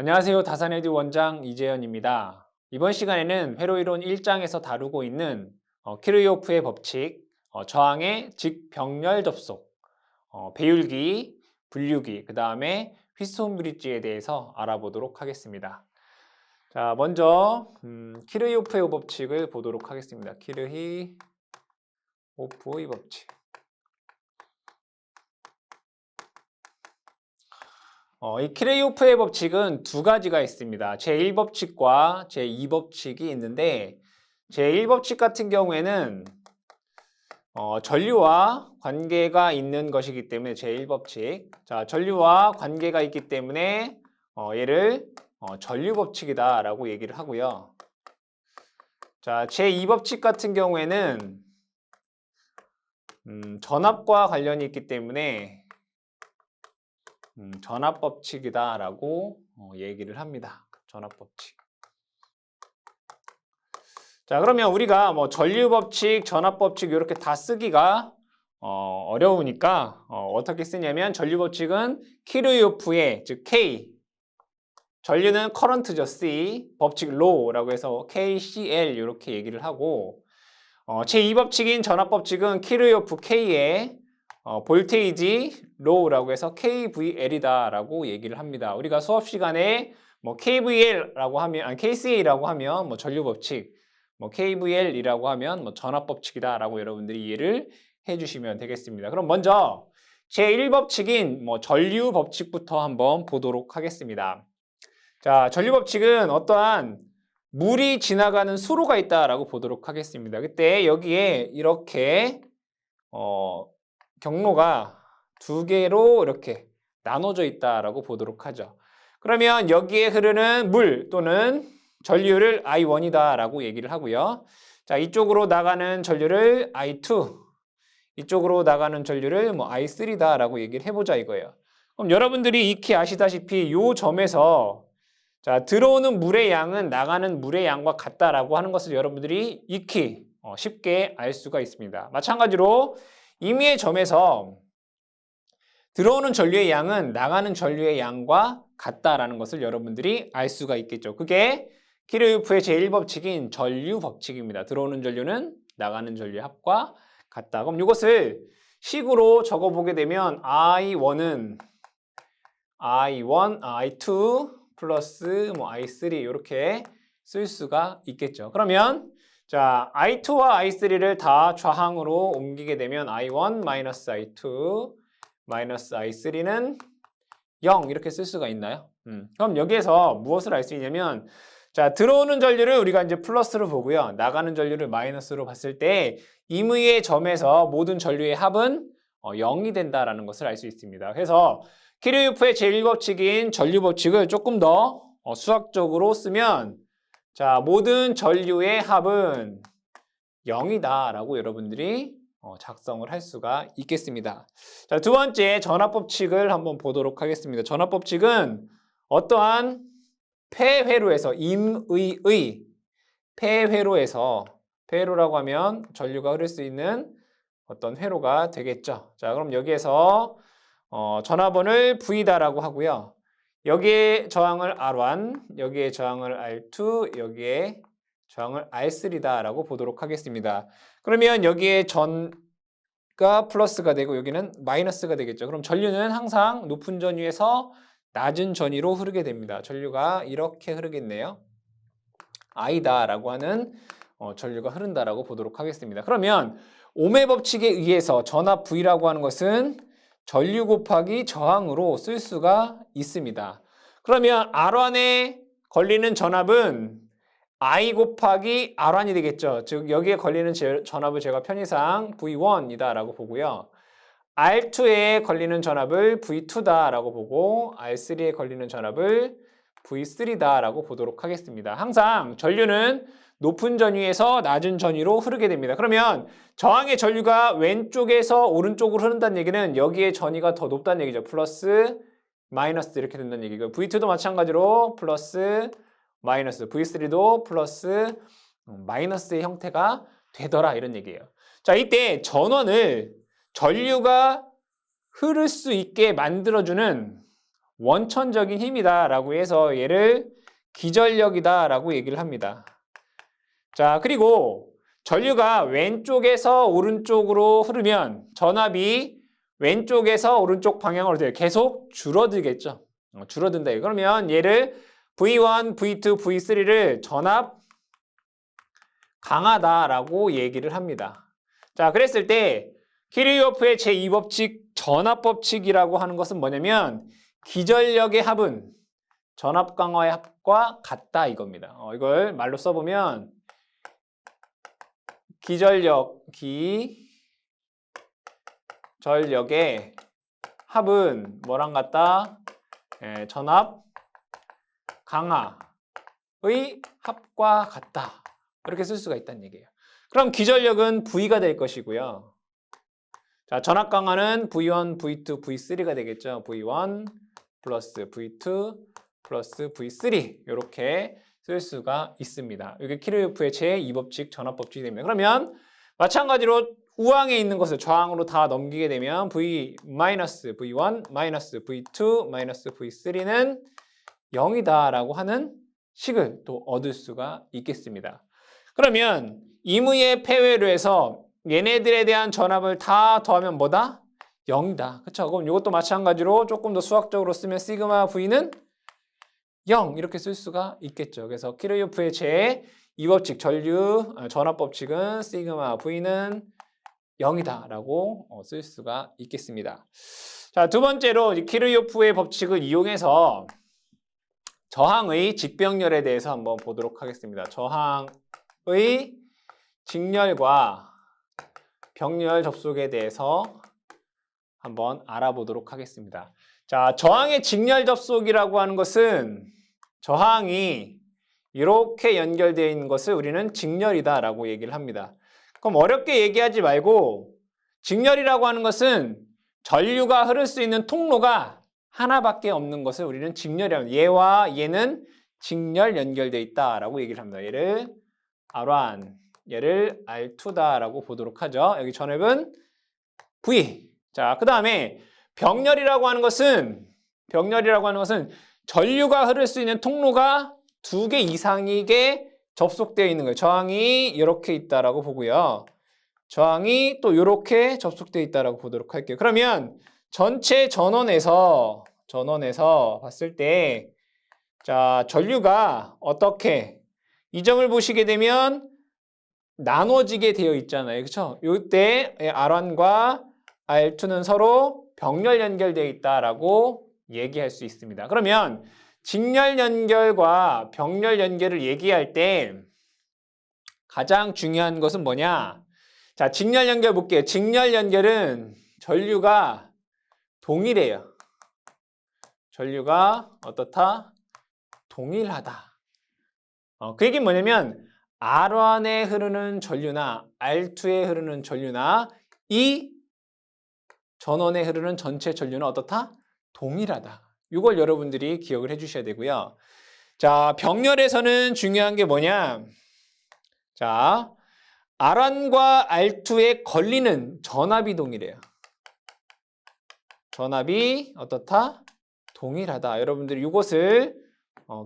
안녕하세요. 다산에듀 원장 이재현입니다. 이번 시간에는 회로이론 1장에서 다루고 있는 키르요프의 법칙, 저항의 직병렬 접속, 배율기, 분류기, 그 다음에 휘스톤 브릿지에 대해서 알아보도록 하겠습니다. 자, 먼저 키르요프의 법칙을 보도록 하겠습니다. 키르히오프의 법칙. 이 키르요프의 법칙은 두 가지가 있습니다. 제1법칙과 제2법칙이 있는데 제1법칙 같은 경우에는 전류와 관계가 있는 것이기 때문에 제1법칙. 자, 전류와 관계가 있기 때문에 얘를 전류법칙이다 라고 얘기를 하고요. 자, 제2법칙 같은 경우에는 전압과 관련이 있기 때문에 전압법칙이다 라고 얘기를 합니다. 전압법칙. 자, 그러면 우리가 전류법칙, 전압법칙 이렇게 다 쓰기가 어려우니까 어떻게 쓰냐면 전류법칙은 키르요프의 즉 K, 전류는 커런트죠. C, 법칙 Law라고 해서 KCL 이렇게 얘기를 하고 제2법칙인 전압법칙은 키르요프 K의 볼테이지 로우라고 해서 KVL이다 라고 얘기를 합니다. 우리가 수업 시간에 KVL라고 하면, KCA라고 하면 전류법칙, KVL이라고 하면 전압법칙이다 라고 여러분들이 이해를 해주시면 되겠습니다. 그럼 먼저 제1법칙인 전류법칙부터 한번 보도록 하겠습니다. 자, 전류법칙은 어떠한 물이 지나가는 수로가 있다라고 보도록 하겠습니다. 그때 여기에 이렇게 경로가 두 개로 이렇게 나눠져 있다라고 보도록 하죠. 그러면 여기에 흐르는 물 또는 전류를 I1이다 라고 얘기를 하고요. 자, 이쪽으로 나가는 전류를 I2, 이쪽으로 나가는 전류를 I3다 라고 얘기를 해보자 이거예요. 그럼 여러분들이 익히 아시다시피 이 점에서 자, 들어오는 물의 양은 나가는 물의 양과 같다라고 하는 것을 여러분들이 익히 쉽게 알 수가 있습니다. 마찬가지로 임의의 점에서 들어오는 전류의 양은 나가는 전류의 양과 같다라는 것을 여러분들이 알 수가 있겠죠. 그게 키르요프의 제1법칙인 전류법칙입니다. 들어오는 전류는 나가는 전류의 합과 같다. 그럼 이것을 식으로 적어보게 되면 I1은 I1, I2 플러스 I3 이렇게 쓸 수가 있겠죠. 그러면 자, I2와 I3를 다 좌항으로 옮기게 되면 I1 마이너스 I2 마이너스 I3는 0 이렇게 쓸 수가 있나요? 그럼 여기에서 무엇을 알 수 있냐면 자, 들어오는 전류를 우리가 이제 플러스로 보고요. 나가는 전류를 마이너스로 봤을 때 임의의 점에서 모든 전류의 합은 0이 된다라는 것을 알 수 있습니다. 그래서 키르요프의 제1법칙인 전류법칙을 조금 더 수학적으로 쓰면 자, 모든 전류의 합은 0이다 라고 여러분들이 작성을 할 수가 있겠습니다. 자, 두 번째 전압법칙을 한번 보도록 하겠습니다. 전압법칙은 어떠한 폐회로에서 임의의 폐회로에서 폐회로라고 하면 전류가 흐를 수 있는 어떤 회로가 되겠죠. 자, 그럼 여기에서 전압원을 V다라고 하고요. 여기에 저항을 R1, 여기에 저항을 R2, 여기에 저항을 R3다라고 보도록 하겠습니다. 그러면 여기에 전가 플러스가 되고 여기는 마이너스가 되겠죠. 그럼 전류는 항상 높은 전위에서 낮은 전위로 흐르게 됩니다. 전류가 이렇게 흐르겠네요. I다라고 하는 전류가 흐른다라고 보도록 하겠습니다. 그러면 옴의 법칙에 의해서 전압 V라고 하는 것은 전류 곱하기 저항으로 쓸 수가 있습니다. 그러면 R1에 걸리는 전압은 I 곱하기 R1이 되겠죠. 즉 여기에 걸리는 전압을 제가 편의상 V1이다 라고 보고요. R2에 걸리는 전압을 V2다 라고 보고 R3에 걸리는 전압을 V3다 라고 보도록 하겠습니다. 항상 전류는 높은 전위에서 낮은 전위로 흐르게 됩니다. 그러면 저항의 전류가 왼쪽에서 오른쪽으로 흐른다는 얘기는 여기에 전위가 더 높다는 얘기죠. 플러스, 마이너스 이렇게 된다는 얘기고 V2도 마찬가지로 플러스, 마이너스, V3도 플러스, 마이너스의 형태가 되더라 이런 얘기예요. 자, 이때 전원을 전류가 흐를 수 있게 만들어주는 원천적인 힘이다 라고 해서 얘를 기전력이다 라고 얘기를 합니다. 자, 그리고 전류가 왼쪽에서 오른쪽으로 흐르면 전압이 왼쪽에서 오른쪽 방향으로 돼요. 계속 줄어들겠죠. 줄어든다. 그러면 얘를 V1, V2, V3를 전압 강하다라고 얘기를 합니다. 자, 그랬을 때 키르요프의 제2법칙 전압법칙이라고 하는 것은 뭐냐면 기전력의 합은 전압 강화의 합과 같다 이겁니다. 이걸 말로 써보면 기전력의 합은 뭐랑 같다? 전압 강화의 합과 같다. 이렇게 쓸 수가 있다는 얘기예요. 그럼 기전력은 V가 될 것이고요. 자, 전압 강화는 V1, V2, V3가 되겠죠. V1 플러스 V2 플러스 V3 이렇게 쓸 수가 있습니다. 이게 키르요프의 제2법칙 전압법칙이 됩니다. 그러면 마찬가지로 우항에 있는 것을 좌항으로 다 넘기게 되면 V-V1, V2, V3는 0이다라고 하는 식을 또 얻을 수가 있겠습니다. 그러면 임의의 폐회로 해서 얘네들에 대한 전압을 다 더하면 뭐다? 0이다. 그렇죠? 그럼 이것도 마찬가지로 조금 더 수학적으로 쓰면 시그마 V는 0 이렇게 쓸 수가 있겠죠. 그래서 키르요프의 제2법칙 전압법칙은 시그마 V는 0이다 라고 쓸 수가 있겠습니다. 자, 두 번째로 키르요프의 법칙을 이용해서 저항의 직병렬에 대해서 한번 보도록 하겠습니다. 저항의 직렬과 병렬 접속에 대해서 한번 알아보도록 하겠습니다. 자, 저항의 직렬 접속이라고 하는 것은 저항이 이렇게 연결되어 있는 것을 우리는 직렬이다라고 얘기를 합니다. 그럼 어렵게 얘기하지 말고 직렬이라고 하는 것은 전류가 흐를 수 있는 통로가 하나밖에 없는 것을 우리는 직렬이라고 합니다. 얘와 얘는 직렬 연결되어 있다라고 얘기를 합니다. 얘를 R1, 얘를 R2다라고 보도록 하죠. 여기 전압은 V. 자, 그 다음에 병렬이라고 하는 것은 전류가 흐를 수 있는 통로가 2개 이상이게 접속되어 있는 거예요. 저항이 이렇게 있다라고 보고요. 저항이 또 이렇게 접속되어 있다라고 보도록 할게요. 그러면 전체 전원에서 봤을 때 자, 전류가 어떻게 이 점을 보시게 되면 나눠지게 되어 있잖아요. 그렇죠? 이때 R1과 R2는 서로 병렬 연결되어 있다라고 얘기할 수 있습니다. 그러면 직렬 연결과 병렬 연결을 얘기할 때 가장 중요한 것은 뭐냐? 자, 직렬 연결 볼게요. 직렬 연결은 전류가 동일해요. 전류가 어떻다? 동일하다. 그 얘기는 뭐냐면 R1에 흐르는 전류나 R2에 흐르는 전류나 이 전원에 흐르는 전체 전류는 어떻다? 동일하다. 이걸 여러분들이 기억을 해주셔야 되고요. 자, 병렬에서는 중요한 게 뭐냐? 자, R1과 R2에 걸리는 전압이 동일해요. 전압이 어떻다? 동일하다. 여러분들이 이것을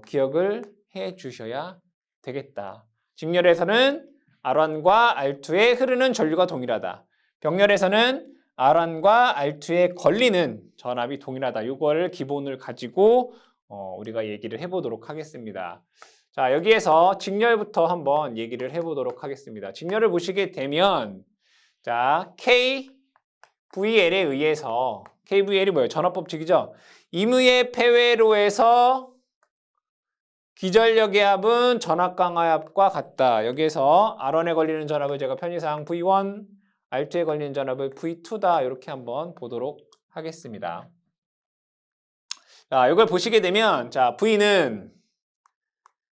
기억을 해 주셔야 되겠다. 직렬에서는 R1과 R2에 흐르는 전류가 동일하다. 병렬에서는 R1과 R2에 걸리는 전압이 동일하다. 이걸 기본을 가지고 우리가 얘기를 해보도록 하겠습니다. 자, 여기에서 직렬부터 한번 얘기를 해보도록 하겠습니다. 직렬을 보시게 되면 자, KVL에 의해서 KVL이 뭐예요? 전압법칙이죠. 임의의 폐회로 해서 기전력의 합은 전압 강화의 합과 같다. 여기에서 R1에 걸리는 전압을 제가 편의상 V1, R2에 걸리는 전압을 V2다. 이렇게 한번 보도록 하겠습니다. 자, 이걸 보시게 되면 자, V는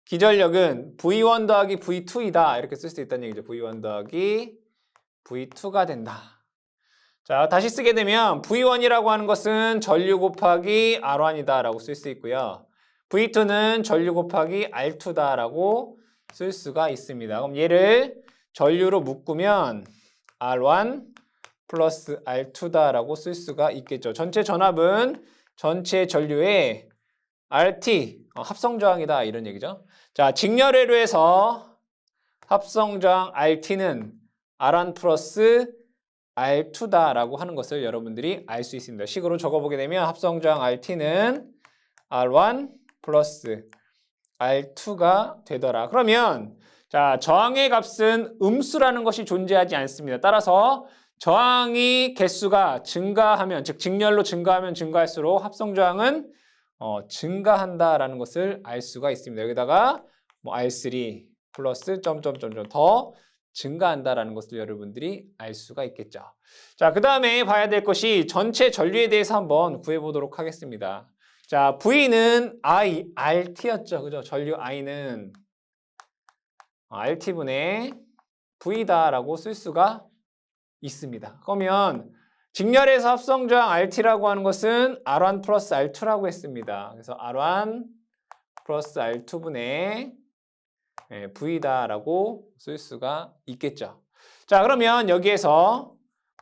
기전력은 V1 더하기 V2이다. 이렇게 쓸 수 있다는 얘기죠. V1 더하기 V2가 된다. 자, 다시 쓰게 되면 V1이라고 하는 것은 전류 곱하기 R1이다 라고 쓸 수 있고요. V2는 전류 곱하기 R2다 라고 쓸 수가 있습니다. 그럼 얘를 전류로 묶으면 R1 플러스 R2다 라고 쓸 수가 있겠죠. 전체 전압은 전체 전류의 RT, 합성저항이다 이런 얘기죠. 자, 직렬회로 해서 합성저항 RT는 R1 플러스 R2다라고 하는 것을 여러분들이 알 수 있습니다. 식으로 적어보게 되면 합성저항 RT는 R1 플러스 R2가 되더라. 그러면 자, 저항의 값은 음수라는 것이 존재하지 않습니다. 따라서 저항이 개수가 증가하면, 즉 직렬로 증가하면 증가할수록 합성저항은 증가한다라는 것을 알 수가 있습니다. 여기다가 뭐 R3 플러스 점점점점 더 증가한다라는 것을 여러분들이 알 수가 있겠죠. 자, 그 다음에 봐야 될 것이 전체 전류에 대해서 한번 구해보도록 하겠습니다. 자, V는 RT였죠. 그죠? 전류 I는 RT분의 V다라고 쓸 수가 있습니다. 그러면 직렬에서 합성저항 RT라고 하는 것은 R1 플러스 R2라고 했습니다. 그래서 R1 플러스 R2분의 V다라고 쓸 수가 있겠죠. 자, 그러면 여기에서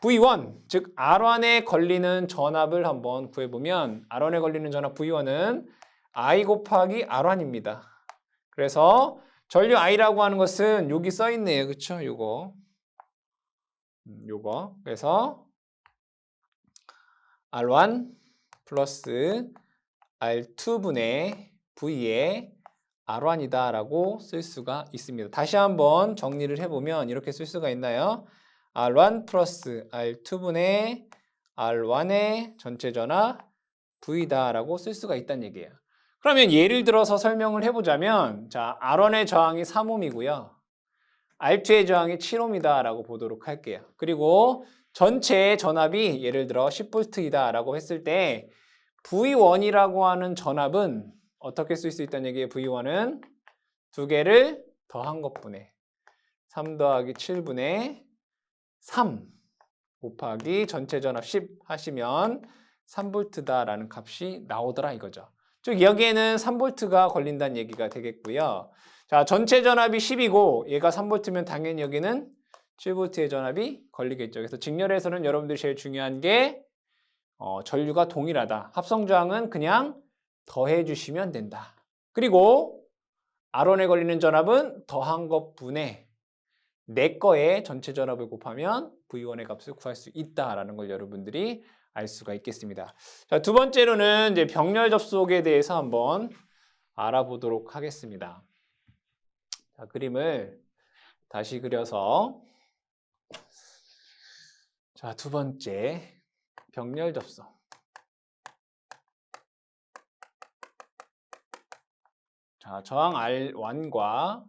V1, 즉 R1에 걸리는 전압을 한번 구해보면 R1에 걸리는 전압 V1은 I 곱하기 R1입니다. 그래서 전류 I라고 하는 것은 여기 써 있네요. 그렇죠? 요거. 그래서 R1 플러스 R2분의 V의 R1이다 라고 쓸 수가 있습니다. 다시 한번 정리를 해보면 이렇게 쓸 수가 있나요? R1 플러스 R2분의 R1의 전체 전압 V다 라고 쓸 수가 있다는 얘기예요. 그러면 예를 들어서 설명을 해보자면 자, R1의 저항이 3옴이고요. R2의 저항이 7옴이다 라고 보도록 할게요. 그리고 전체 전압이 예를 들어 10V이다 라고 했을 때 V1이라고 하는 전압은 어떻게 쓸 수 있다는 얘기예요? V1은 두 개를 더한 것분의 3 더하기 7분의 3 곱하기 전체 전압 10 하시면 3V다라는 값이 나오더라 이거죠. 즉 여기에는 3V가 걸린다는 얘기가 되겠고요. 자, 전체 전압이 10이고 얘가 3V면 당연히 여기는 7V의 전압이 걸리겠죠. 그래서 직렬에서는 여러분들이 제일 중요한 게 전류가 동일하다. 합성저항은 그냥 더해 주시면 된다. 그리고 R1에 걸리는 전압은 더한 것분의 내 거의 전체 전압을 곱하면 V1의 값을 구할 수 있다라는 걸 여러분들이 알 수가 있겠습니다. 자, 두 번째로는 이제 병렬 접속에 대해서 한번 알아보도록 하겠습니다. 자, 그림을 다시 그려서 자, 두 번째 병렬 접속. 자, 저항 R1과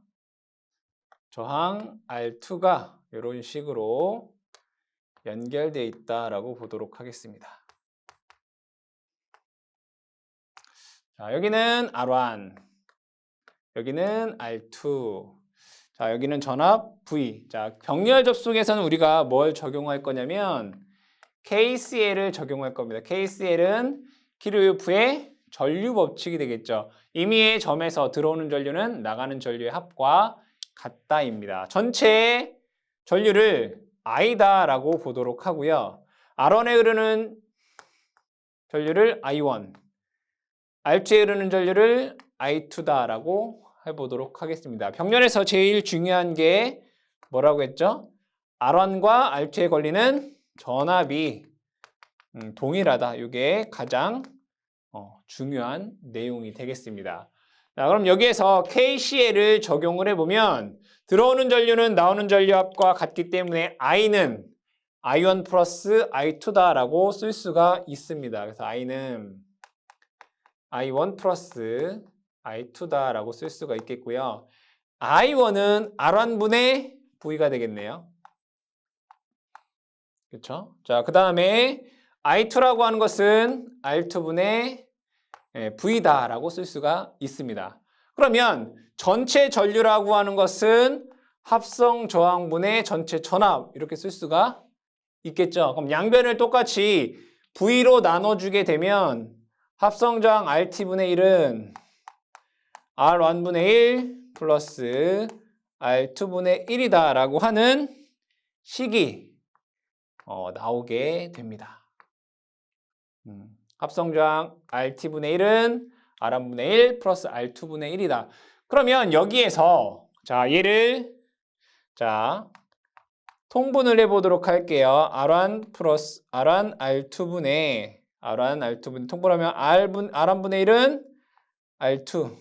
저항 R2가 이런 식으로 연결되어 있다라고 보도록 하겠습니다. 자, 여기는 R1, 여기는 R2. 자, 여기는 전압 V. 자, 병렬 접속에서는 우리가 뭘 적용할 거냐면 KCL을 적용할 겁니다. KCL은 키르요프의 전류 법칙이 되겠죠. 임의의 점에서 들어오는 전류는 나가는 전류의 합과 같다입니다. 전체 전류를 I다라고 보도록 하고요. R1에 흐르는 전류를 I1, R2에 흐르는 전류를 I2다라고 해보도록 하겠습니다. 병렬에서 제일 중요한 게 뭐라고 했죠? R1과 R2에 걸리는 전압이 동일하다. 이게 가장 중요한 내용이 되겠습니다. 자, 그럼 여기에서 KCL을 적용을 해보면 들어오는 전류는 나오는 전류 합과 같기 때문에 I는 I1 플러스 I2다라고 쓸 수가 있습니다. 그래서 I는 I1 플러스 I2다라고 쓸 수가 있겠고요. I1은 R1분의 V가 되겠네요. 그렇죠? 자, 그 다음에 I2라고 하는 것은 R2분의 V다라고 쓸 수가 있습니다. 그러면 전체 전류라고 하는 것은 합성 저항분의 전체 전압 이렇게 쓸 수가 있겠죠. 그럼 양변을 똑같이 V로 나눠주게 되면 합성 저항 RT분의 1은 R1분의 1 플러스 R2분의 1이다 라고 하는 식이 나오게 됩니다. 합성저항 RT분의 1은 R1분의 1 플러스 R2분의 1이다. 그러면 여기에서 자 얘를 자 통분을 해보도록 할게요. R1 플러스 R1 R2분의 R1 R2분의 통분하면 R1분의 1은 R2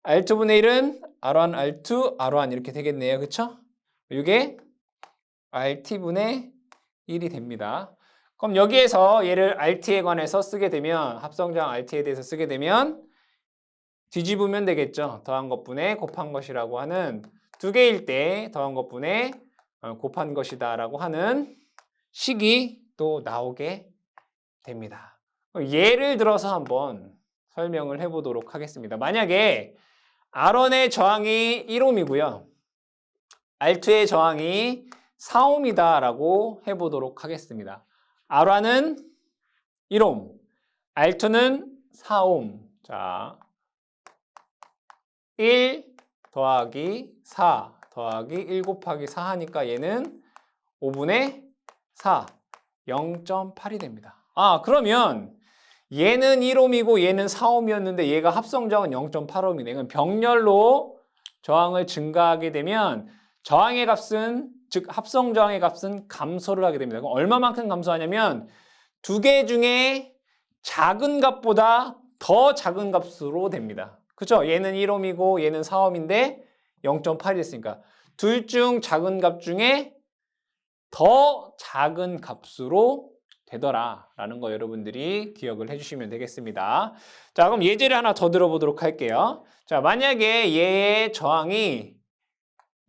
R2분의 1은 R1 R2 R1 이렇게 되겠네요. 그쵸? 이게 RT분의 1이 됩니다. 그럼 여기에서 얘를 RT에 관해서 쓰게 되면 합성저항 RT에 대해서 쓰게 되면 뒤집으면 되겠죠. 더한 것분의 곱한 것이라고 하는 두 개일 때 더한 것분의 곱한 것이다 라고 하는 식이 또 나오게 됩니다. 예를 들어서 한번 설명을 해보도록 하겠습니다. 만약에 R1의 저항이 1옴이고요. R2의 저항이 4옴이다 라고 해보도록 하겠습니다. R1은 1옴, R2는 4옴. 자, 1 더하기 4 더하기 1 곱하기 4 하니까 얘는 5분의 4, 0.8이 됩니다. 아, 그러면 얘는 1옴이고 얘는 4옴이었는데 얘가 합성저항은 0.8옴이네. 그럼 병렬로 저항을 증가하게 되면 저항의 값은, 즉 합성저항의 값은 감소를 하게 됩니다. 그럼 얼마만큼 감소하냐면 두 개 중에 작은 값보다 더 작은 값으로 됩니다. 그렇죠? 얘는 1옴이고 얘는 4옴인데 0.8이 됐으니까 둘 중 작은 값 중에 더 작은 값으로 되더라라는 거 여러분들이 기억을 해주시면 되겠습니다. 자, 그럼 예제를 하나 더 들어보도록 할게요. 자, 만약에 얘의 저항이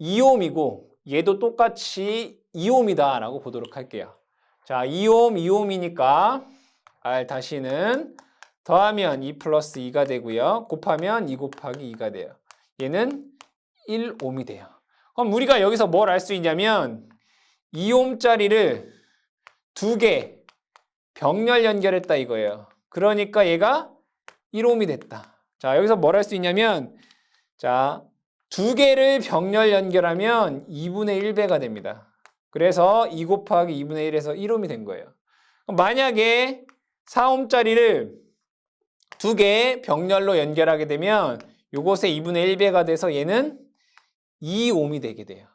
2옴이고 얘도 똑같이 2옴이다 라고 보도록 할게요. 자, 2옴, 2옴이니까 R 다시는 더하면 2 플러스 2가 되고요. 곱하면 2 곱하기 2가 돼요. 얘는 1옴이 돼요. 그럼 우리가 여기서 뭘 알 수 있냐면 2옴짜리를 두 개 병렬 연결했다 이거예요. 그러니까 얘가 1옴이 됐다. 자, 여기서 뭘 할 수 있냐면 자, 두 개를 병렬 연결하면 2분의 1배가 됩니다. 그래서 2 곱하기 2분의 1에서 1옴이 된 거예요. 그럼 만약에 4옴짜리를 두 개 병렬로 연결하게 되면 요것에 2분의 1배가 돼서 얘는 2옴이 되게 돼요.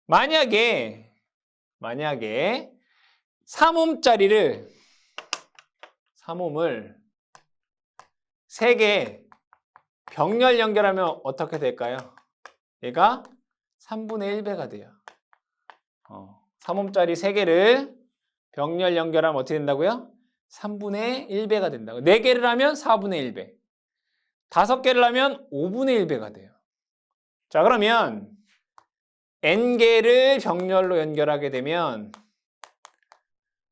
만약에 3옴짜리를 3옴을 3개 병렬 연결하면 어떻게 될까요? 얘가 3분의 1배가 돼요. 3옴짜리 3개를 병렬 연결하면 어떻게 된다고요? 3분의 1배가 된다고. 4개를 하면 4분의 1배. 5개를 하면 5분의 1배가 돼요. 자, 그러면 n개를 병렬로 연결하게 되면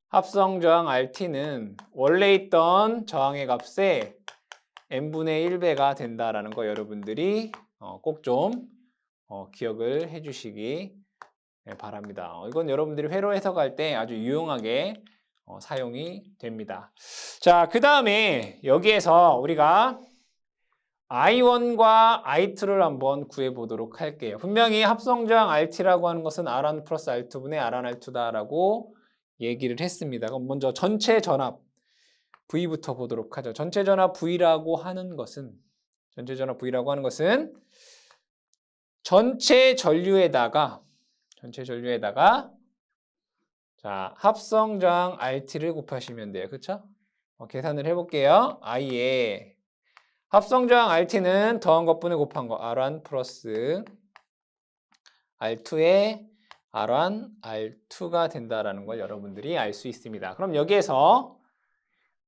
합성저항 RT는 원래 있던 저항의 값에 n분의 1배가 된다라는 거 여러분들이 꼭 좀 기억을 해주시기 바랍니다. 이건 여러분들이 회로 해석할 때 아주 유용하게 사용이 됩니다. 자, 그 다음에 여기에서 우리가 I1과 I2를 한번 구해보도록 할게요. 분명히 합성저항 RT라고 하는 것은 R1 플러스 R2분의 R1 R2다라고 얘기를 했습니다. 그럼 먼저 전체 전압 V부터 보도록 하죠. 전체 전압 V라고 하는 것은 전체 전류에다가 자, 합성저항 RT를 곱하시면 돼요. 그렇죠? 계산을 해볼게요. I에 합성저항 RT는 더한 것분의 곱한 거 R1 플러스 R2에 R1, R2가 된다라는 걸 여러분들이 알 수 있습니다. 그럼 여기에서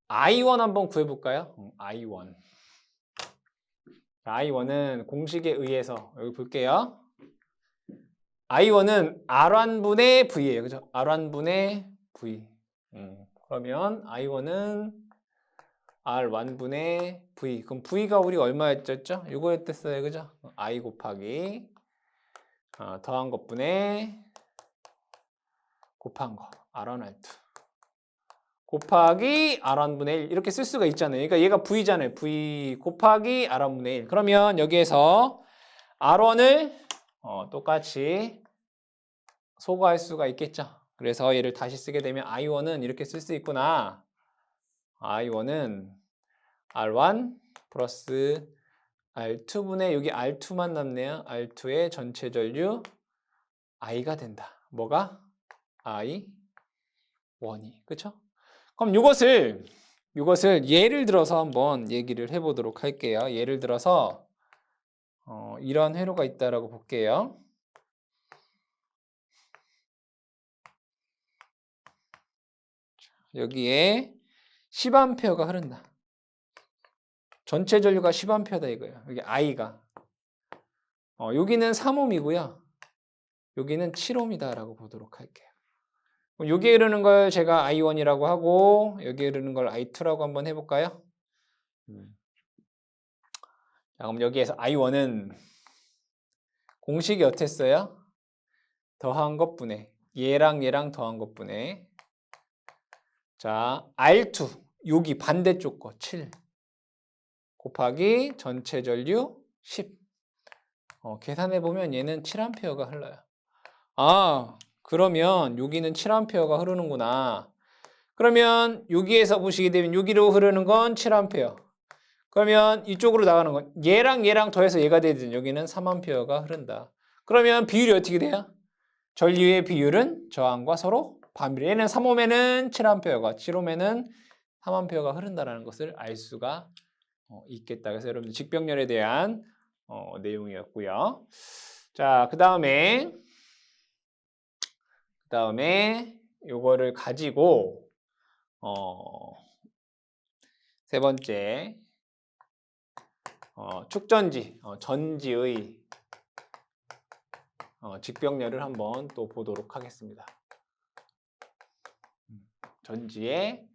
I1 한번 구해볼까요? I1. I1은 공식에 의해서 여기 볼게요. I1은 R1분의 V예요. 그죠? R1분의 V. 그러면 I1은 R1분의 V. 그럼 V가 우리 얼마였죠? 이거였댔어요. 그죠? I 곱하기 더한 것분의 곱한 거. R1, R2. 곱하기 R1분의 1. 이렇게 쓸 수가 있잖아요. 그러니까 얘가 V잖아요. V 곱하기 R1분의 1. 그러면 여기에서 R1을 똑같이 소거할 수가 있겠죠. 그래서 얘를 다시 쓰게 되면 I1은 이렇게 쓸 수 있구나. I1은 R1 플러스 R2분의 여기 R2만 남네요. R2의 전체 전류 I가 된다. 뭐가? I1이. 그쵸? 그럼 이것을 예를 들어서 한번 얘기를 해보도록 할게요. 예를 들어서 이런 회로가 있다라고 볼게요. 여기에 10A가 흐른다. 전체 전류가 10A다 이거예요. 여기 I가. 여기는 3ohm이고요. 여기는 7ohm이다라고 보도록 할게요. 그럼 여기에 흐르는 걸 제가 I1이라고 하고 여기에 흐르는 걸 I2라고 한번 해볼까요? 자, 그럼 여기에서 I1은 공식이 어땠어요? 더한 것분의 얘랑 더한 것분의 자 R2 여기 반대쪽 거 7 곱하기 전체 전류 10 계산해보면 얘는 7A가 흘러요. 아 그러면 여기는 7A가 흐르는구나. 그러면 여기에서 보시게 되면 여기로 흐르는 건 7A. 그러면 이쪽으로 나가는 건 얘랑 더해서 얘가 되든 여기는 3A가 흐른다. 그러면 비율이 어떻게 돼요? 전류의 비율은 저항과 서로 반비례. 얘는 3ohm에는 7A가 7ohm에는 3A가 흐른다는 것을 알 수가 있겠다. 그래서 여러분들 직병렬에 대한 내용이었고요. 자, 그 다음에 요거를 가지고 세 번째 축전지, 전지의 직병렬을 한번 또 보도록 하겠습니다. 전지의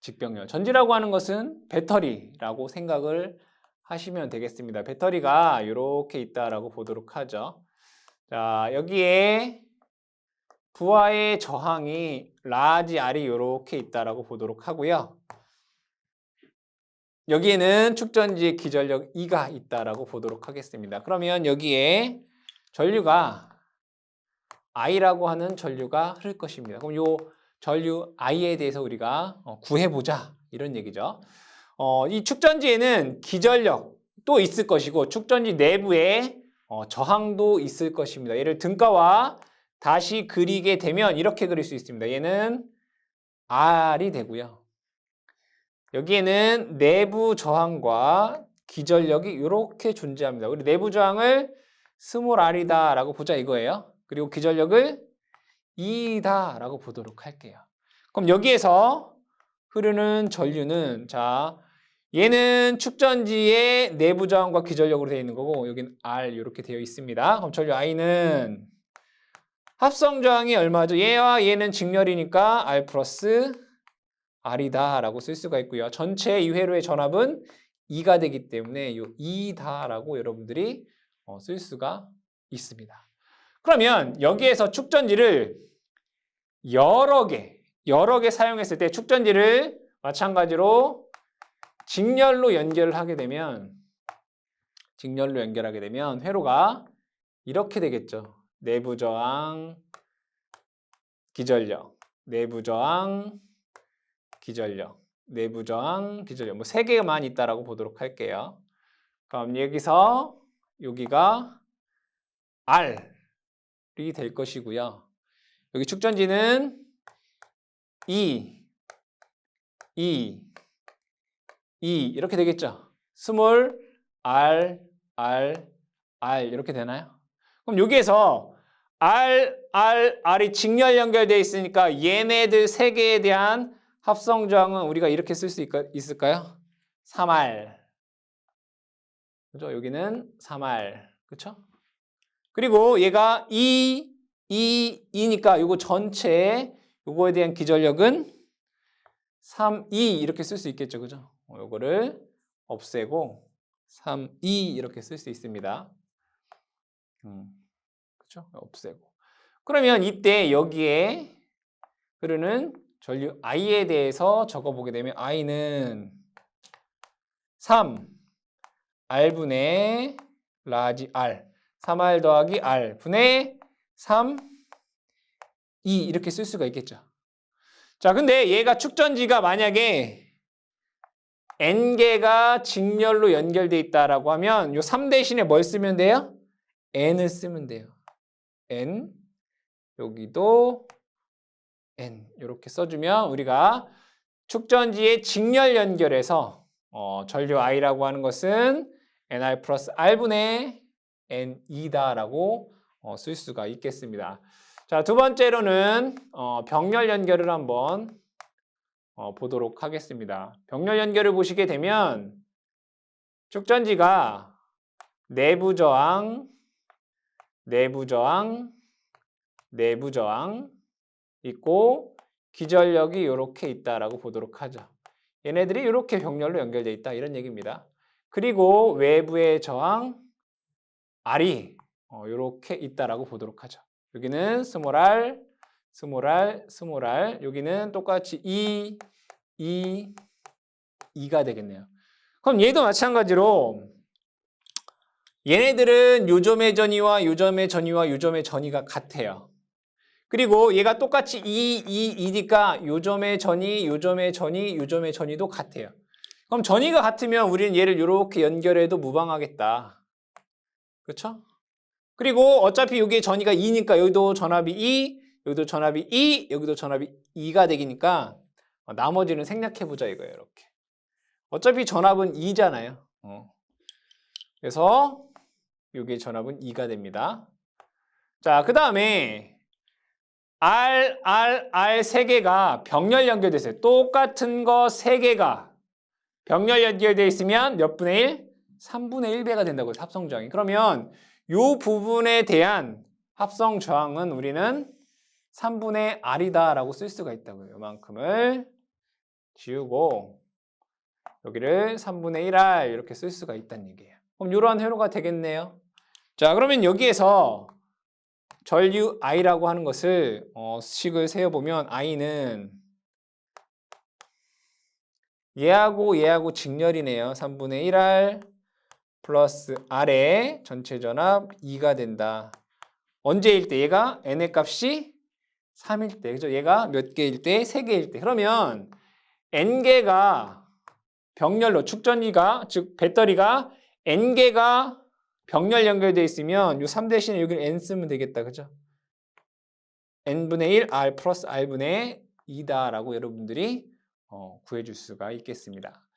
직병렬. 전지라고 하는 것은 배터리라고 생각을 하시면 되겠습니다. 배터리가 이렇게 있다라고 보도록 하죠. 자, 여기에 부하의 저항이 라지 R이 이렇게 있다라고 보도록 하고요. 여기에는 축전지의 기전력 E가 있다라고 보도록 하겠습니다. 그러면 여기에 전류가 I라고 하는 전류가 흐를 것입니다. 그럼 요 전류 I에 대해서 우리가 구해보자 이런 얘기죠. 이 축전지에는 기전력도 있을 것이고 축전지 내부에 저항도 있을 것입니다. 얘를 등가와 다시 그리게 되면 이렇게 그릴 수 있습니다. 얘는 R이 되고요. 여기에는 내부 저항과 기전력이 이렇게 존재합니다. 우리 내부 저항을 스몰 r이다 라고 보자 이거예요. 그리고 기전력을 E다 라고 보도록 할게요. 그럼 여기에서 흐르는 전류는 자 얘는 축전지의 내부 저항과 기전력으로 되어 있는 거고 여기는 R 이렇게 되어 있습니다. 그럼 전류 I는 합성 저항이 얼마죠? 얘와 얘는 직렬이니까 R 플러스 R이다 라고 쓸 수가 있고요. 전체 이 회로의 전압은 2가 되기 때문에 이 2다 라고 여러분들이 쓸 수가 있습니다. 그러면 여기에서 축전지를 여러 개 사용했을 때 축전지를 마찬가지로 직렬로 연결하게 되면 회로가 이렇게 되겠죠. 내부 저항, 기전력, 내부 저항, 기전력, 내부 저항, 기전력 뭐 3개만 있다라고 보도록 할게요. 그럼 여기서 여기가 R이 될 것이고요. 여기 축전지는 E 이렇게 되겠죠. 스몰 R 이렇게 되나요? 그럼 여기에서 R이 직렬 연결되어 있으니까 얘네들 3개에 대한 합성 저항은 우리가 이렇게 쓸 수 있을까요? 3R. 그죠? 여기는 3R. 그렇죠? 그리고 얘가 E니까 이거 전체 요거에 대한 기전력은 3E 이렇게 쓸 수 있겠죠. 그죠? 요거를 없애고 3E 이렇게 쓸 수 있습니다. 그렇죠? 없애고. 그러면 이때 여기에 흐르는 전류 I에 대해서 적어보게 되면 I는 3R분의 라지 R 3R 더하기 R 분의 3E 이렇게 쓸 수가 있겠죠. 자, 근데 얘가 축전지가 만약에 n개가 직렬로 연결돼 있다라고 하면 요 3 대신에 뭘 쓰면 돼요? n을 쓰면 돼요. n, 여기도 n 이렇게 써주면 우리가 축전지의 직렬 연결해서 전류 i라고 하는 것은 ni 플러스 r분의 n이다라고 쓸 수가 있겠습니다. 자, 두 번째로는 병렬 연결을 한번 보도록 하겠습니다. 병렬 연결을 보시게 되면 축전지가 내부 저항, 내부 저항, 내부 저항 있고 기전력이 이렇게 있다라고 보도록 하죠. 얘네들이 이렇게 병렬로 연결되어 있다 이런 얘기입니다. 그리고 외부의 저항 R이 이렇게 있다라고 보도록 하죠. 여기는 스몰 r, 스몰 r, 스몰 r, 여기는 똑같이 2가 되겠네요. 그럼 얘도 마찬가지로 얘네들은 요점의 전이와 요점의 전이와 요점의 전이가 같아요. 그리고 얘가 똑같이 2니까 요점의 전이, 요점의 전이, 요점의 전이도 같아요. 그럼 전이가 같으면 우리는 얘를 이렇게 연결해도 무방하겠다. 그렇죠? 그리고 어차피 여기에 전이가 2니까 여기도 전압이 2, 여기도 전압이 2, 여기도 전압이 2가 되기니까 나머지는 생략해보자 이거예요. 이렇게. 어차피 전압은 2잖아요. 그래서 여기에 전압은 2가 됩니다. 자, 그 다음에 R 3개가 병렬 연결됐어요. 똑같은 거 3개가 병렬 연결되어 있으면 몇 분의 1? 3분의 1배가 된다고요. 합성 저항이. 그러면 이 부분에 대한 합성 저항은 우리는 3분의 R이다라고 쓸 수가 있다고요. 이만큼을 지우고 여기를 3분의 1R 이렇게 쓸 수가 있다는 얘기예요. 그럼 이러한 회로가 되겠네요. 자, 그러면 여기에서 전류 I라고 하는 것을 식을 세어보면 I는 얘하고 얘하고 직렬이네요. 3분의 1R 플러스 R의 전체 전압 2가 된다. 언제일 때? 얘가 N의 값이 3일 때. 그죠? 얘가 몇 개일 때? 3개일 때. 그러면 N개가 병렬로 축전기가, 즉 배터리가 N개가 병렬 연결되어 있으면 이 3 대신에 여기를 N 쓰면 되겠다. 그죠? N분의 1 R 플러스 R분의 2다라고 여러분들이 구해줄 수가 있겠습니다.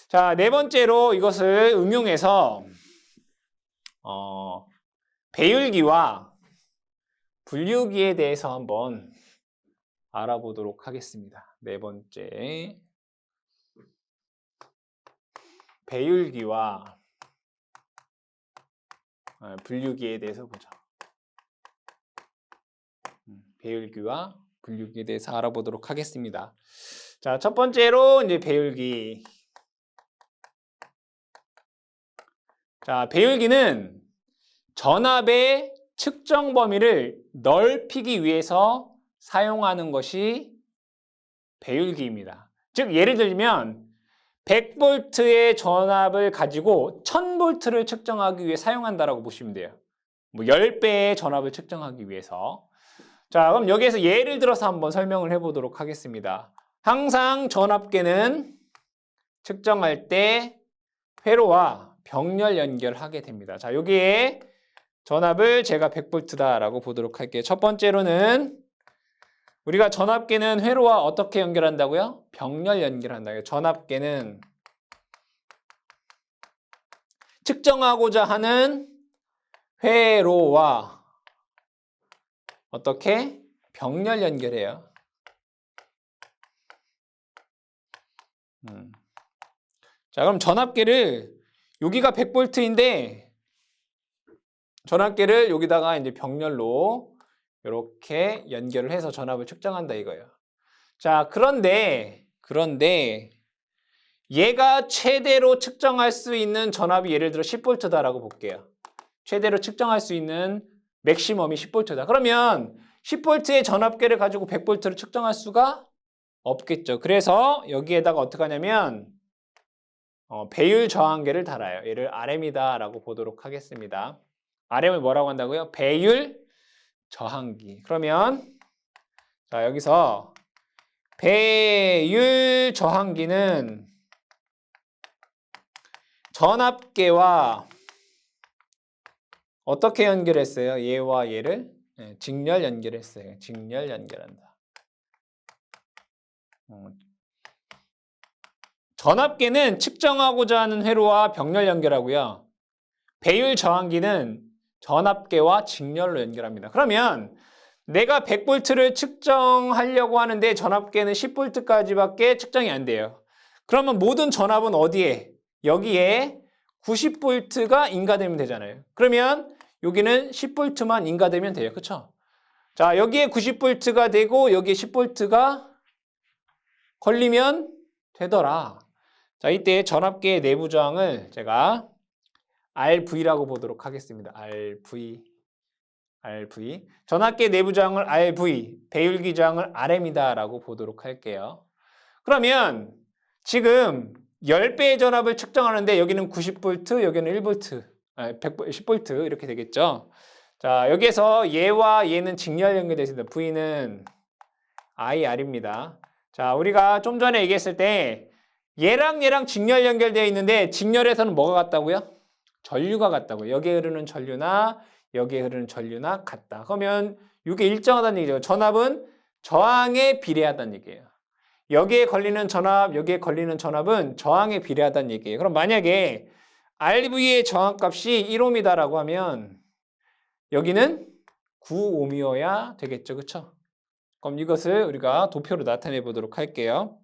자, 네 번째로 이것을 응용해서 배율기와 분류기에 대해서 한번 알아보도록 하겠습니다. 네 번째, 배율기와 분류기에 대해서 보자. 배율기와 분류기에 대해서 알아보도록 하겠습니다. 자, 첫 번째로 이제 배율기. 자, 배율기는 전압의 측정 범위를 넓히기 위해서 사용하는 것이 배율기입니다. 즉, 예를 들면 100V의 전압을 가지고 1000V를 측정하기 위해 사용한다라고 보시면 돼요. 뭐 10배의 전압을 측정하기 위해서. 자, 그럼 여기에서 예를 들어서 한번 설명을 해보도록 하겠습니다. 항상 전압계는 측정할 때 회로와 병렬 연결하게 됩니다. 자, 여기에 전압을 제가 100V다라고 보도록 할게요. 첫 번째로는 우리가 전압계는 회로와 어떻게 연결한다고요? 병렬 연결한다고요. 전압계는 측정하고자 하는 회로와 어떻게? 병렬 연결해요. 자, 그럼 전압계를 여기가 100V인데 전압계를 여기다가 이제 병렬로 이렇게 연결을 해서 전압을 측정한다 이거예요. 자, 그런데 얘가 최대로 측정할 수 있는 전압이 예를 들어 10V다라고 볼게요. 최대로 측정할 수 있는 맥시멈이 10V다. 그러면 10V의 전압계를 가지고 100V를 측정할 수가 없겠죠. 그래서 여기에다가 어떻게 하냐면 배율 저항계를 달아요. 얘를 RM이다라고 보도록 하겠습니다. RM을 뭐라고 한다고요? 배율 저항기. 그러면 자, 여기서 배율 저항기는 전압계와 어떻게 연결했어요? 얘와 얘를 직렬 연결했어요. 직렬 연결한다. 전압계는 측정하고자 하는 회로와 병렬 연결하고요. 배율 저항기는 전압계와 직렬로 연결합니다. 그러면 내가 100V를 측정하려고 하는데 전압계는 10V까지밖에 측정이 안 돼요. 그러면 모든 전압은 어디에? 여기에 90V가 인가되면 되잖아요. 그러면 여기는 10V만 인가되면 돼요. 그렇죠? 자, 여기에 90V가 되고 여기에 10V가 걸리면 되더라. 자, 이때 전압계의 내부 저항을 제가 RV라고 보도록 하겠습니다. RV. 전압계 내부 저항을 RV, 배율기 저항을 RM이다라고 보도록 할게요. 그러면 지금 10배의 전압을 측정하는데 여기는 90V, 여기는 1V, 10V 이렇게 되겠죠. 자, 여기에서 얘와 얘는 직렬 연결되어 있습니다. V는 IR입니다. 자, 우리가 좀 전에 얘기했을 때 얘랑 얘랑 직렬 연결되어 있는데 직렬에서는 뭐가 같다고요? 전류가 같다고요. 여기에 흐르는 전류나 여기에 흐르는 전류나 같다. 그러면 이게 일정하다는 얘기죠. 전압은 저항에 비례하다는 얘기예요. 여기에 걸리는 전압, 여기에 걸리는 전압은 저항에 비례하다는 얘기예요. 그럼 만약에 RV의 저항값이 1ohm이다라고 하면 여기는 9ohm이어야 되겠죠. 그렇죠? 그럼 이것을 우리가 도표로 나타내 보도록 할게요.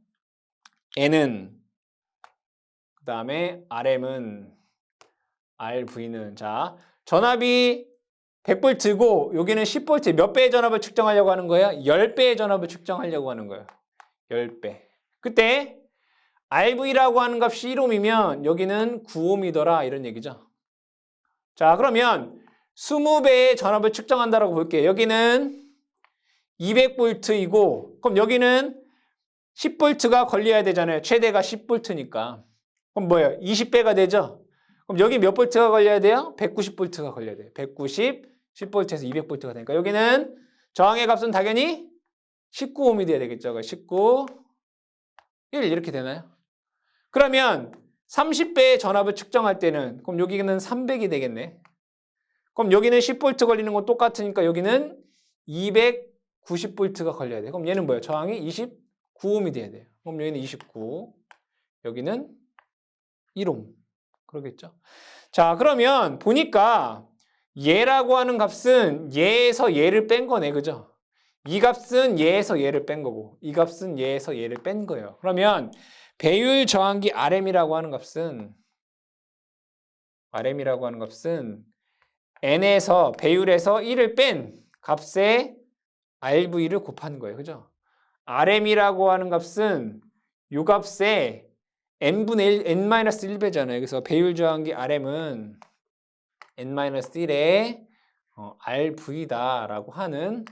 N은 그 다음에 RM은 RV는 자 전압이 100V고 여기는 10V 몇 배의 전압을 측정하려고 하는 거야? 10배의 전압을 측정하려고 하는 거예요. 10배. 그때 RV라고 하는 값이 1ohm이면 여기는 9ohm이더라 이런 얘기죠. 자, 그러면 20배의 전압을 측정한다라고 볼게요. 여기는 200V이고 그럼 여기는 10V가 걸려야 되잖아요. 최대가 10V니까. 그럼 뭐예요? 20배가 되죠? 그럼 여기 몇 볼트가 걸려야 돼요? 190V가 걸려야 돼요. 190, 10V에서 200V가 되니까 여기는 저항의 값은 당연히 19ohm이 돼야 되겠죠. 19, 1 이렇게 되나요? 그러면 30배의 전압을 측정할 때는 그럼 여기는 300이 되겠네. 그럼 여기는 10V 걸리는 건 똑같으니까 여기는 290V가 걸려야 돼요. 그럼 얘는 뭐예요? 저항이 29ohm이 돼야 돼요. 그럼 여기는 29, 여기는 1ohm. 그러겠죠. 자, 그러면 보니까 얘라고 하는 값은 얘에서 얘를 뺀 거네. 그죠? 이 값은 얘에서 얘를 뺀 거고 이 값은 얘에서 얘를 뺀 거예요. 그러면 배율 저항기 RM이라고 하는 값은 N에서 배율에서 1을 뺀 값에 RV를 곱한 거예요. 그죠? RM이라고 하는 값은 이 값에 n분의 1, n-1배잖아요. 그래서 배율 저항기 RM은 n-1의 RV다라고 하는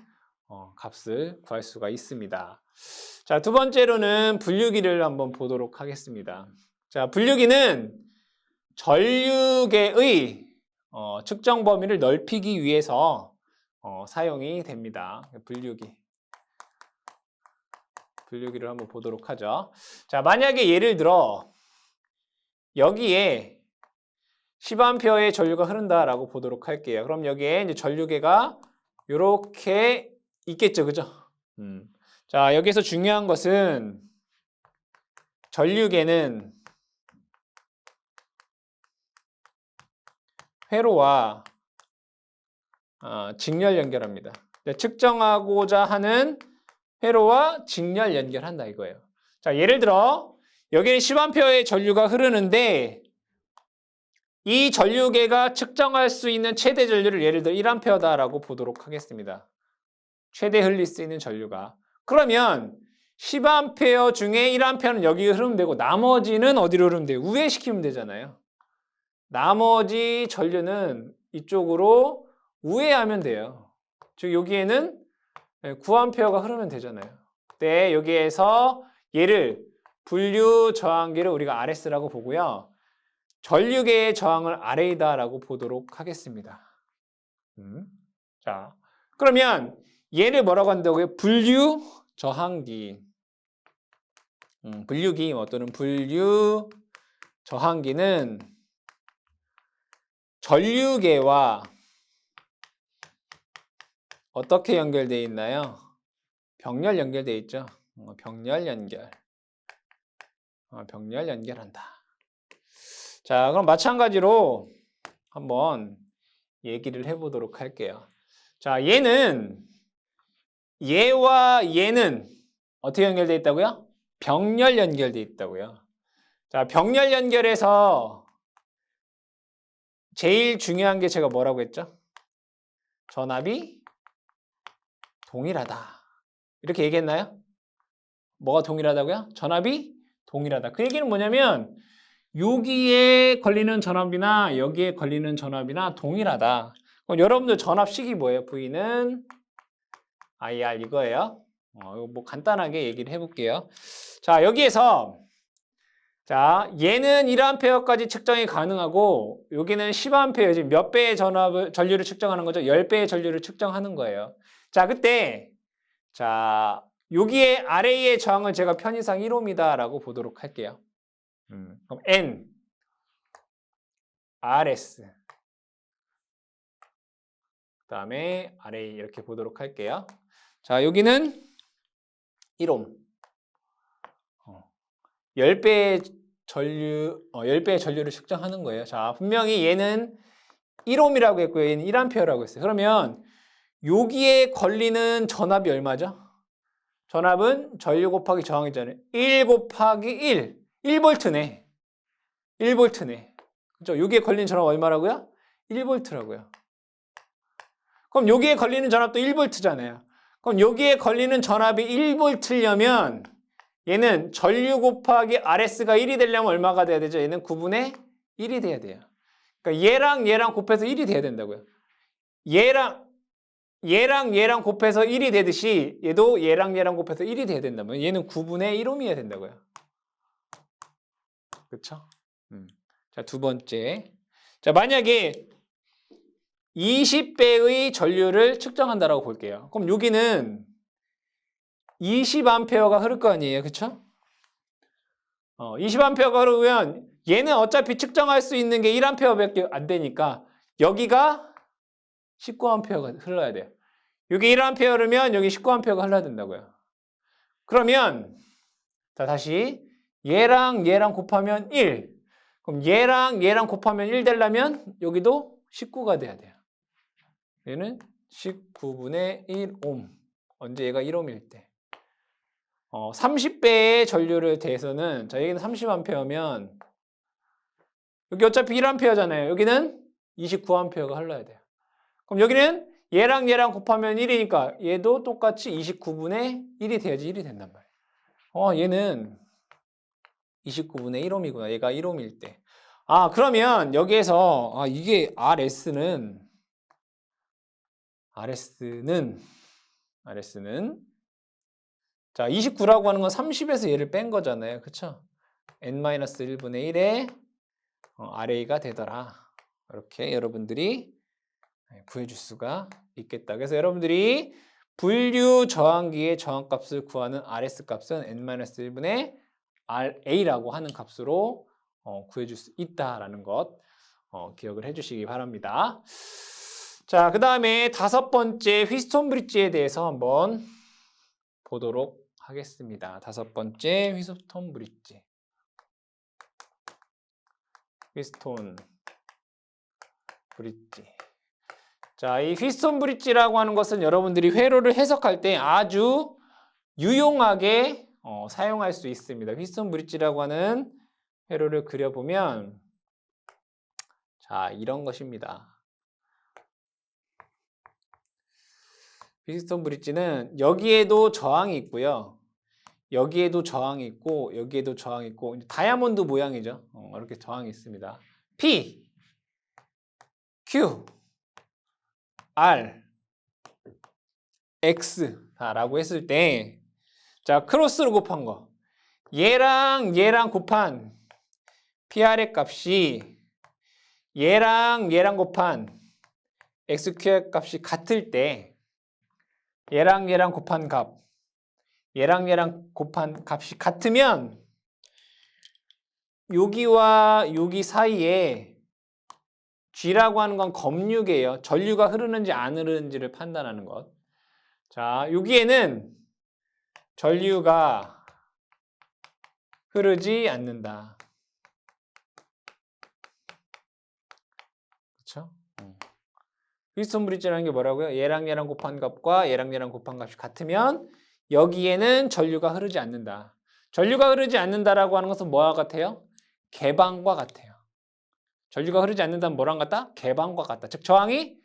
값을 구할 수가 있습니다. 자, 두 번째로는 분류기를 한번 보도록 하겠습니다. 자, 분류기는 전류계의 측정 범위를 넓히기 위해서 사용이 됩니다. 분류기를 한번 보도록 하죠. 자, 만약에 예를 들어 여기에 10A의 전류가 흐른다라고 보도록 할게요. 그럼 여기에 이제 전류계가 이렇게 있겠죠, 그죠? 자, 여기서 중요한 것은 전류계는 회로와 직렬 연결합니다. 측정하고자 하는 회로와 직렬 연결한다 이거예요. 자, 예를 들어 여기는 10A의 전류가 흐르는데 이 전류계가 측정할 수 있는 최대 전류를 예를 들어 1A다라고 보도록 하겠습니다. 최대 흘릴 수 있는 전류가. 그러면 10A 중에 1A는 여기 흐르면 되고 나머지는 어디로 흐르면 돼요? 우회시키면 되잖아요. 나머지 전류는 이쪽으로 우회하면 돼요. 즉 여기에는 9A가 흐르면 되잖아요. 그때 여기에서 얘를 분류 저항기를 우리가 RS라고 보고요. 전류계의 저항을 RA다라고 보도록 하겠습니다. 자, 그러면 얘를 뭐라고 한다고요? 분류 저항기. 분류기 또는 분류 저항기는 전류계와 어떻게 연결되어 있나요? 병렬 연결되어 있죠. 병렬 연결. 병렬 연결한다. 자, 그럼 마찬가지로 한번 얘기를 해보도록 할게요. 자, 얘와 얘는 어떻게 연결되어 있다고요? 병렬 연결되어 있다고요. 자, 병렬 연결에서 제일 중요한 게 제가 뭐라고 했죠? 전압이 동일하다. 이렇게 얘기했나요? 뭐가 동일하다고요? 전압이 동일하다. 그 얘기는 뭐냐면 여기에 걸리는 전압이나 여기에 걸리는 전압이나 동일하다. 그럼 여러분들 전압식이 뭐예요? V는 IR 이거예요. 이거 뭐 간단하게 얘기를 해볼게요. 자, 여기에서 자, 얘는 1A까지 측정이 가능하고 여기는 10A, 지금 몇 배의 전류를 측정하는 거죠? 10배의 전류를 측정하는 거예요. 자, 그때 자, 여기에 RA의 저항을 제가 편의상 1옴이다라고 보도록 할게요. 그럼 N, RS, 그 다음에 RA 이렇게 보도록 할게요. 자, 여기는 1옴. 10배의 전류를 측정하는 거예요. 자, 분명히 얘는 1옴이라고 했고요. 얘는 1A라고 했어요. 그러면 여기에 걸리는 전압이 얼마죠? 전압은 전류 곱하기 저항이잖아요. 1 곱하기 1. 1V네. 1V네. 그죠? 여기에 걸리는 전압 얼마라고요? 1V라고요. 그럼 여기에 걸리는 전압도 1V잖아요. 그럼 여기에 걸리는 전압이 1V려면 얘는 전류 곱하기 RS가 1이 되려면 얼마가 돼야 되죠? 얘는 9분의 1이 돼야 돼요. 그러니까 얘랑 곱해서 1이 돼야 된다고요. 얘랑 곱해서 1이 되듯이 얘도 얘랑 곱해서 1이 돼야 된다면 얘는 9분의 1옴이어야 된다고요. 그렇죠? 자, 두 번째. 자, 만약에 20배의 전류를 측정한다라고 볼게요. 그럼 여기는 20A가 흐를 거 아니에요. 그렇죠? 20A가 흐르면 얘는 어차피 측정할 수 있는 게 1A밖에 안 되니까 여기가 19A가 흘러야 돼요. 여기 1A 흐르면 여기 19A가 흘러야 된다고요. 그러면 자, 다시 얘랑 곱하면 1. 그럼 얘랑 곱하면 1 되려면 여기도 19가 돼야 돼요. 얘는 19분의 1옴. 언제 얘가 1옴일 때. 30배의 전류를 대해서는 자, 여기는 30A면 여기 어차피 1A잖아요. 여기는 29A가 흘러야 돼요. 그럼 여기는 얘랑 곱하면 1이니까 얘도 똑같이 29분의 1이 돼야지 1이 된단 말이에요. 얘는 29분의 1옴이구나. 얘가 1옴일 때. 그러면 여기에서 이게 RS는 자, 29라고 하는 건 30에서 얘를 뺀 거잖아요. 그쵸? N-1분의 1의 RA가 되더라. 이렇게 여러분들이 구해줄 수가 있겠다. 그래서 여러분들이 분류 저항기의 저항값을 구하는 RS 값은 N-1분의 RA라고 하는 값으로 구해줄 수 있다라는 것 기억을 해주시기 바랍니다. 자, 그 다음에 다섯 번째 휘스톤 브릿지에 대해서 한번 보도록 하겠습니다. 다섯 번째 휘스톤 브릿지. 휘스톤 브릿지. 자, 이 휘스톤 브릿지라고 하는 것은 여러분들이 회로를 해석할 때 아주 유용하게 사용할 수 있습니다. 휘스톤 브릿지라고 하는 회로를 그려보면 자, 이런 것입니다. 휘스톤 브릿지는 여기에도 저항이 있고요. 여기에도 저항이 있고 여기에도 저항이 있고 다이아몬드 모양이죠. 이렇게 저항이 있습니다. P, Q, R, X라고 했을 때 자, 크로스로 곱한 거. 얘랑 곱한 PR의 값이 얘랑 곱한 XQ의 값이 같을 때 얘랑 곱한 값 얘랑 곱한 값이 같으면 여기와 여기 사이에 G라고 하는 건 검류계예요. 전류가 흐르는지 안 흐르는지를 판단하는 것. 자, 여기에는 전류가 흐르지 않는다. 그렇죠? 휘스턴 브릿지라는 게 뭐라고요? 얘랑 얘랑 곱한 값과 얘랑 얘랑 곱한 값이 같으면 여기에는 전류가 흐르지 않는다. 전류가 흐르지 않는다라고 하는 것은 뭐와 같아요? 개방과 같아요. 전류가 흐르지 않는다는 뭐랑 같다? 개방과 같다. 즉 저항이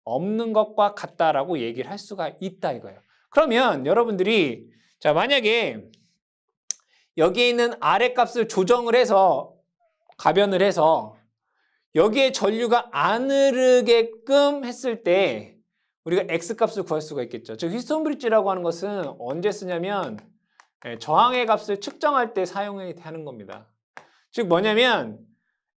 없는 것과 같다라고 얘기를 할 수가 있다 이거예요. 그러면 여러분들이 자 만약에 여기에 있는 아래 값을 조정을 해서 가변을 해서 여기에 전류가 안 흐르게끔 했을 때 우리가 X 값을 구할 수가 있겠죠. 즉 휘스턴 브릿지라고 하는 것은 언제 쓰냐면 저항의 값을 측정할 때 사용이 되는 겁니다. 즉 뭐냐면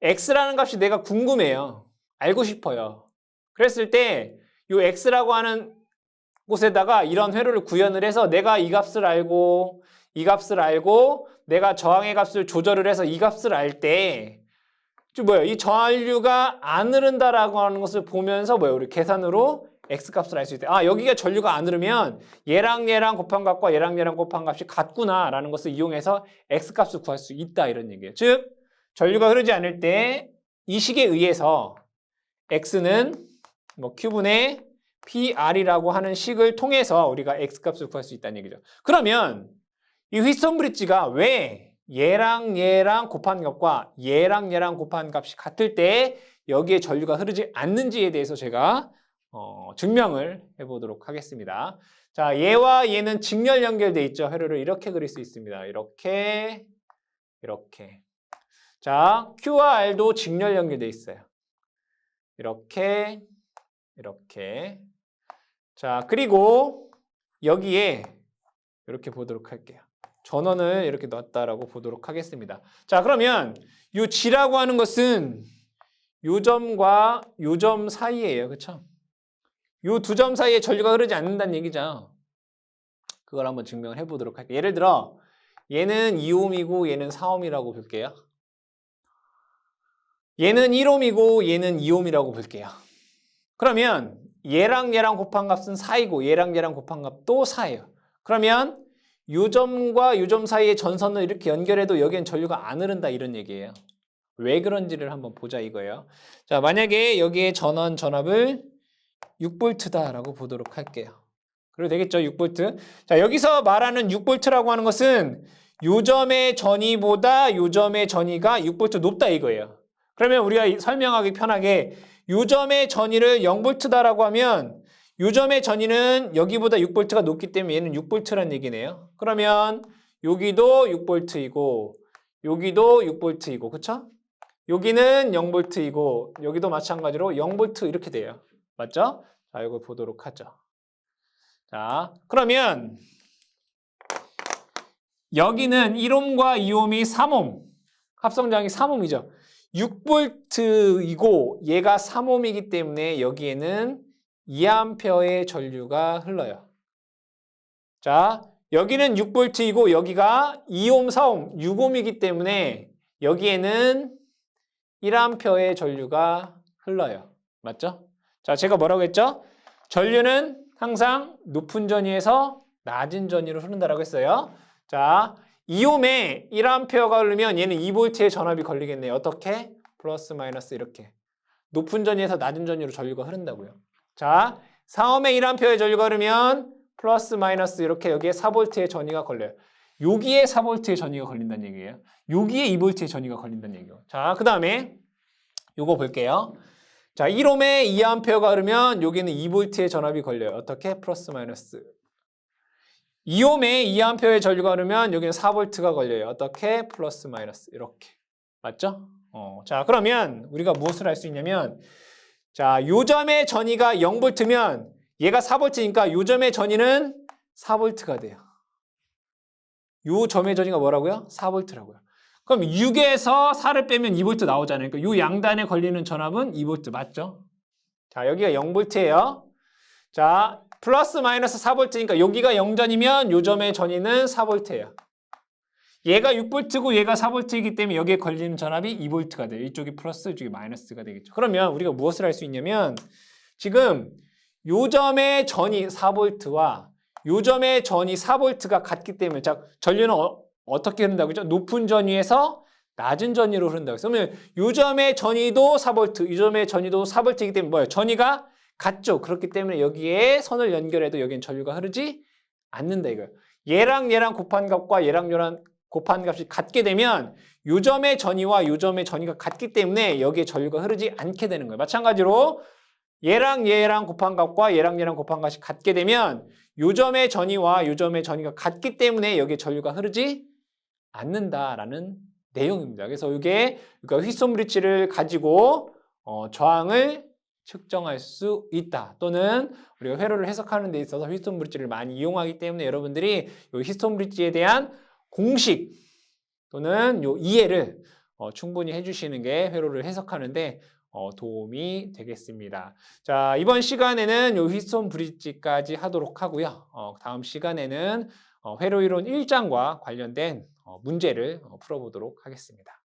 X라는 값이 내가 궁금해요. 알고 싶어요. 그랬을 때 이 X라고 하는 곳에다가 이런 회로를 구현을 해서 내가 이 값을 알고 이 값을 알고 내가 저항의 값을 조절을 해서 이 값을 알 때 즉 뭐예요? 이 전류가 안 흐른다라고 하는 것을 보면서 뭐예요? 우리 계산으로 X 값을 알 수 있대. 아, 여기가 전류가 안 흐르면 얘랑 얘랑 곱한 값과 얘랑 얘랑 곱한 값이 같구나라는 것을 이용해서 X 값을 구할 수 있다 이런 얘기예요. 즉 전류가 흐르지 않을 때 이 식에 의해서 X는 뭐 Q분의 PR이라고 하는 식을 통해서 우리가 X 값을 구할 수 있다는 얘기죠. 그러면 이 휘스턴 브릿지가 왜 얘랑 얘랑 곱한 값과 얘랑 얘랑 곱한 값이 같을 때 여기에 전류가 흐르지 않는지에 대해서 제가 증명을 해보도록 하겠습니다. 자, 얘와 얘는 직렬 연결돼 있죠. 회로를 이렇게 그릴 수 있습니다. 이렇게 이렇게. 자, Q와 R도 직렬 연결돼 있어요. 이렇게 이렇게. 자, 그리고 여기에 이렇게 보도록 할게요. 전원을 이렇게 넣었다라고 보도록 하겠습니다. 자, 그러면 이 G라고 하는 것은 요 점과 요 점 사이예요. 그렇죠? 요 두 점 사이에 전류가 흐르지 않는다는 얘기죠. 그걸 한번 증명을 해보도록 할게요. 예를 들어 얘는 2옴이고 얘는 4옴이라고 볼게요. 얘는 1옴이고 얘는 2옴이라고 볼게요. 그러면 얘랑 얘랑 곱한 값은 4이고 얘랑 얘랑 곱한 값도 4예요. 그러면 요 점과 요 점 사이의 전선을 이렇게 연결해도 여기엔 전류가 안 흐른다 이런 얘기예요. 왜 그런지를 한번 보자 이거예요. 자, 만약에 여기에 전원 전압을 6V다라고 보도록 할게요. 그래도 되겠죠? 6V. 자, 여기서 말하는 6V라고 하는 것은 요 점의 전위보다 요 점의 전위가 6V 높다 이거예요. 그러면 우리가 설명하기 편하게 요 점의 전위를 0V다라고 하면 요 점의 전위는 여기보다 6V가 높기 때문에 얘는 6V라는 얘기네요. 그러면 여기도 6V이고 여기도 6V이고 그쵸? 여기는 0V이고 여기도 마찬가지로 0V 이렇게 돼요. 맞죠? 자, 이걸 보도록 하죠. 자, 그러면 여기는 1옴과 2옴이 3옴. 합성장이 3옴이죠. 6V이고 얘가 3옴이기 때문에 여기에는 2A의 전류가 흘러요. 자, 여기는 6V이고 여기가 2옴, 4옴, 6옴이기 때문에 여기에는 1A의 전류가 흘러요. 맞죠? 자, 제가 뭐라고 했죠? 전류는 항상 높은 전위에서 낮은 전위로 흐른다라고 했어요. 자, 2옴에 1A가 흐르면 얘는 2V의 전압이 걸리겠네요. 어떻게? 플러스 마이너스 이렇게. 높은 전위에서 낮은 전위로 전류가 흐른다고요. 자, 4옴에 1A의 전류가 흐르면 플러스 마이너스 이렇게 여기에 4V의 전위가 걸려요. 여기에 4V의 전위가 걸린다는 얘기예요. 여기에 2V의 전위가 걸린다는 얘기예요. 자, 그 다음에 요거 볼게요. 자, 1옴에 2A가 흐르면 여기는 2V의 전압이 걸려요. 어떻게? 플러스 마이너스. 2옴에 2A의 전류가 흐르면 여기는 4V가 걸려요. 어떻게? 플러스 마이너스. 이렇게. 맞죠? 자, 그러면 우리가 무엇을 할 수 있냐면 자, 요 점의 전위가 0V면 얘가 4V니까 요 점의 전위는 4V가 돼요. 요 점의 전위가 뭐라고요? 4V라고요. 그럼 6에서 4를 빼면 2V 나오잖아요. 그러니까 요 양단에 걸리는 전압은 2V 맞죠? 자, 여기가 0V예요. 자, 플러스 마이너스 4V니까 여기가 0전이면 요 점의 전위는 4V예요. 얘가 6V고 얘가 4V이기 때문에 여기에 걸리는 전압이 2V가 돼요. 이쪽이 플러스, 이쪽이 마이너스가 되겠죠. 그러면 우리가 무엇을 할 수 있냐면 지금 요 점의 전이 4V와 요 점의 전이 4V가 같기 때문에 자, 전류는 어떻게 흐른다고 했죠? 높은 전위에서 낮은 전위로 흐른다고 했어요. 그러면 요 점의 전위도 4V, 이 점의 전위도 4V이기 때문에 뭐예요? 전위가 같죠. 그렇기 때문에 여기에 선을 연결해도 여기엔 전류가 흐르지 않는다 이거예요. 얘랑 얘랑 곱한 값과 얘랑 얘랑 곱한 값이 같게 되면 요 점의 전위와 요 점의 전위가 같기 때문에 여기에 전류가 흐르지 않게 되는 거예요. 마찬가지로 얘랑 얘랑 곱한 값과 얘랑 얘랑 곱한 값이 같게 되면 요 점의 전위와 요 점의 전위가 같기 때문에 여기에 전류가 흐르지 않는다라는 내용입니다. 그래서 이게 그러니까 휘손 브릿지를 가지고 저항을 측정할 수 있다. 또는 우리가 회로를 해석하는 데 있어서 휘스톤 브릿지를 많이 이용하기 때문에 여러분들이 이 휘스톤 브릿지에 대한 공식 또는 요 이해를 충분히 해주시는 게 회로를 해석하는데 도움이 되겠습니다. 자, 이번 시간에는 요 휘스톤 브릿지까지 하도록 하고요. 다음 시간에는 회로 이론 1장과 관련된 문제를 풀어보도록 하겠습니다.